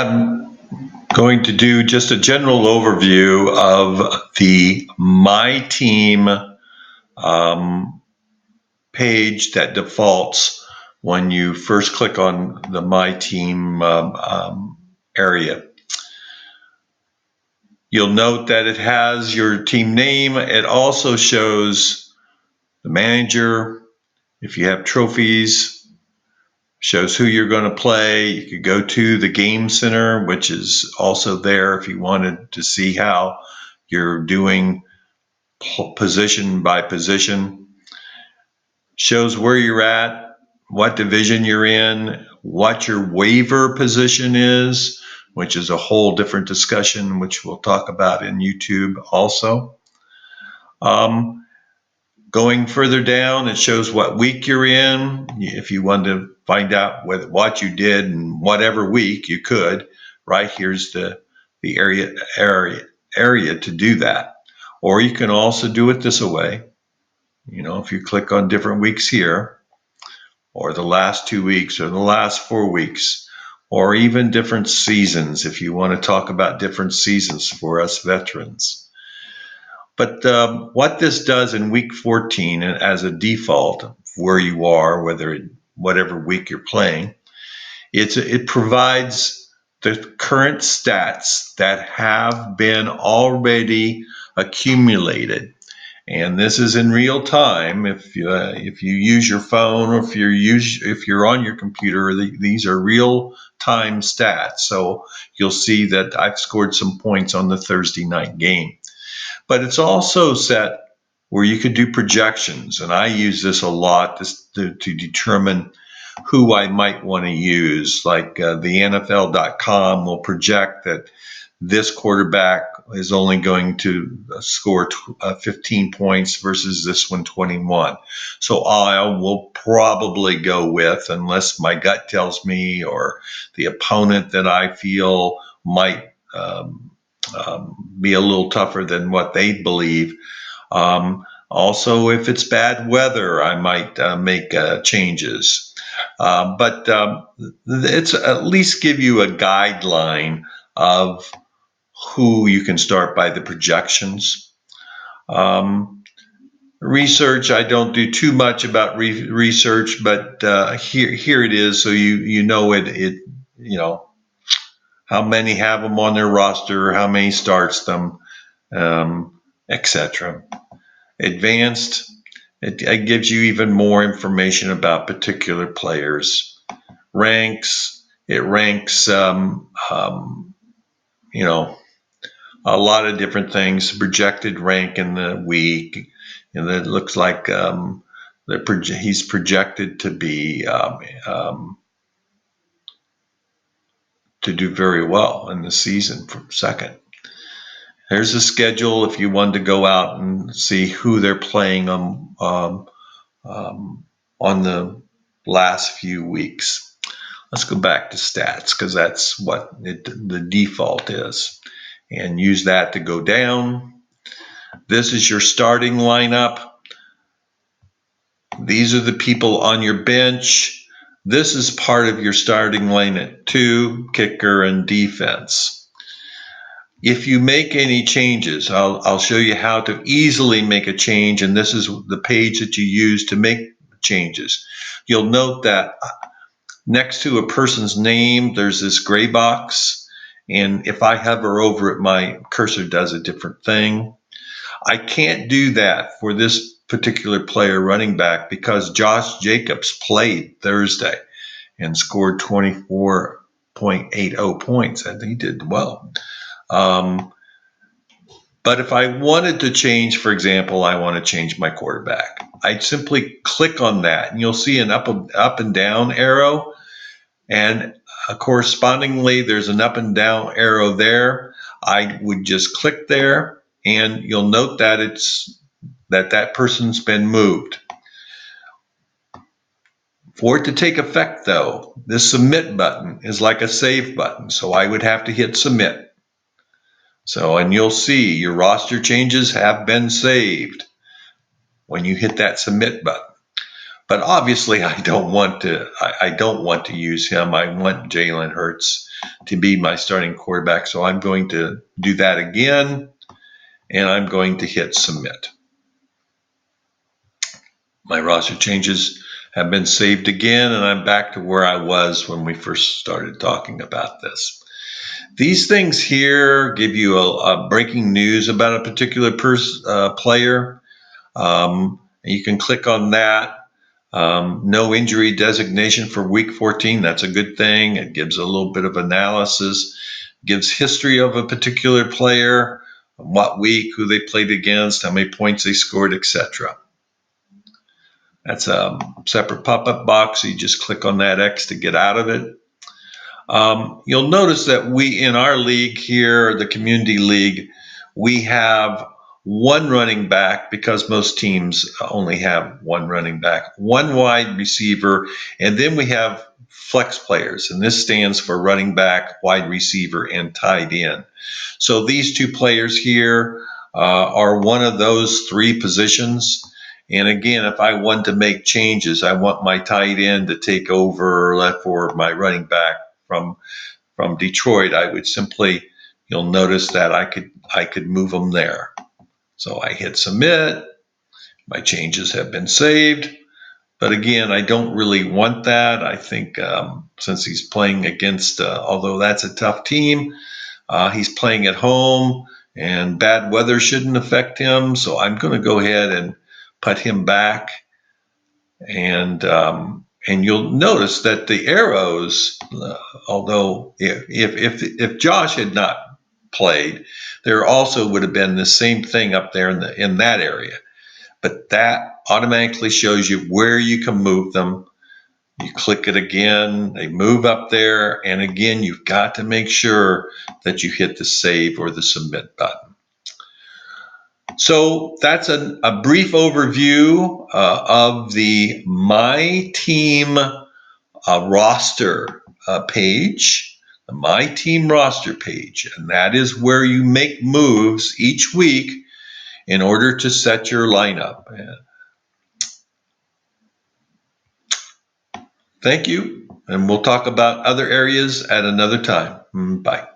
I'm going to do just a general overview of the My Team um, page that defaults when you first click on the My Team area. You'll note that it has your team name. It also shows the manager. If you have trophies, shows who you're going to play. You could go to the game center, which is also there if you wanted to see how you're doing position by position. Shows where you're at, what division you're in, what your waiver position is, which is a whole different discussion, which we'll talk about in YouTube also. Going further down, it shows what week you're in. If you want to find out what you did in whatever week, you could. Right here's the area to do that. Or you can also do it this way. If you click on different weeks here, or the last 2 weeks, or the last 4 weeks, or even different seasons, if you want to talk about different seasons for us veterans. But what this does in week 14 as a default, where you are, whatever week you're playing, it provides the current stats that have been already accumulated. And this is in real time. If you use your phone, or if you're on your computer, these are real time stats. So you'll see that I've scored some points on the Thursday night game. But it's also set where you could do projections, and I use this a lot to determine who I might want to use. Like the NFL.com will project that this quarterback is only going to score 15 points versus this one 21. So I will probably go with, unless my gut tells me, or the opponent that I feel might be a little tougher than what they believe. Also, if it's bad weather, I might make changes. But it's at least give you a guideline of who you can start by the projections. Research, I don't do too much about research, but here it is, so you know how many have them on their roster, how many starts them, etc. Advanced, it gives you even more information about particular players. Ranks, it ranks, a lot of different things. Projected rank in the week, and it looks like he's projected to be to do very well in the season from second. There's a schedule if you wanted to go out and see who they're playing on the last few weeks. Let's go back to stats, because that's what the default is, and use that to go down. This is your starting lineup. These are the people on your bench. This is part of your starting lineup too, kicker and defense. If you make any changes, I'll show you how to easily make a change, and this is the page that you use to make changes. You'll note that next to a person's name, there's this gray box, and if I hover over it, my cursor does a different thing. I can't do that for this particular player, running back, because Josh Jacobs played Thursday and scored 24.80 points. I think he did well. But if I wanted to change, for example, I want to change my quarterback, I'd simply click on that, and you'll see an up and down arrow, and correspondingly there's an up and down arrow there. I would just click there, and you'll note that that person's been moved. For it to take effect, though, this submit button is like a save button, so I would have to hit submit. So, and you'll see your roster changes have been saved when you hit that submit button. But obviously, I don't want to use him. I want Jalen Hurts. to be my starting quarterback. So I'm going to do that again, and I'm going to hit submit. My roster changes have been saved again, and I'm back to where I was when we first started talking about this. These things here give you a breaking news about a particular player. You can click on that. No injury designation for week 14. That's a good thing. It gives a little bit of analysis, gives history of a particular player, what week, who they played against, how many points they scored, etc. That's a separate pop-up box. You just click on that X to get out of it. You'll notice that we, in our league here, the community league, we have one running back, because most teams only have one running back, one wide receiver, and then we have flex players, and this stands for running back, wide receiver, and tight end. So these two players here are one of those three positions. And again, if I want to make changes, I want my tight end to take over for my running back from Detroit, I would simply, you'll notice that I could move them there. So I hit submit. My changes have been saved. But again, I don't really want that. I think since he's playing against, although that's a tough team, he's playing at home, and bad weather shouldn't affect him. So I'm going to go ahead and put him back. And you'll notice that the arrows, although if Josh had not played, there also would have been the same thing up there in that area. But that automatically shows you where you can move them. You click it again, they move up there, and again, you've got to make sure that you hit the save or the submit button. So that's a brief overview of the My Team roster page, the My Team roster page, and that is where you make moves each week in order to set your lineup. Thank you, and we'll talk about other areas at another time. Bye.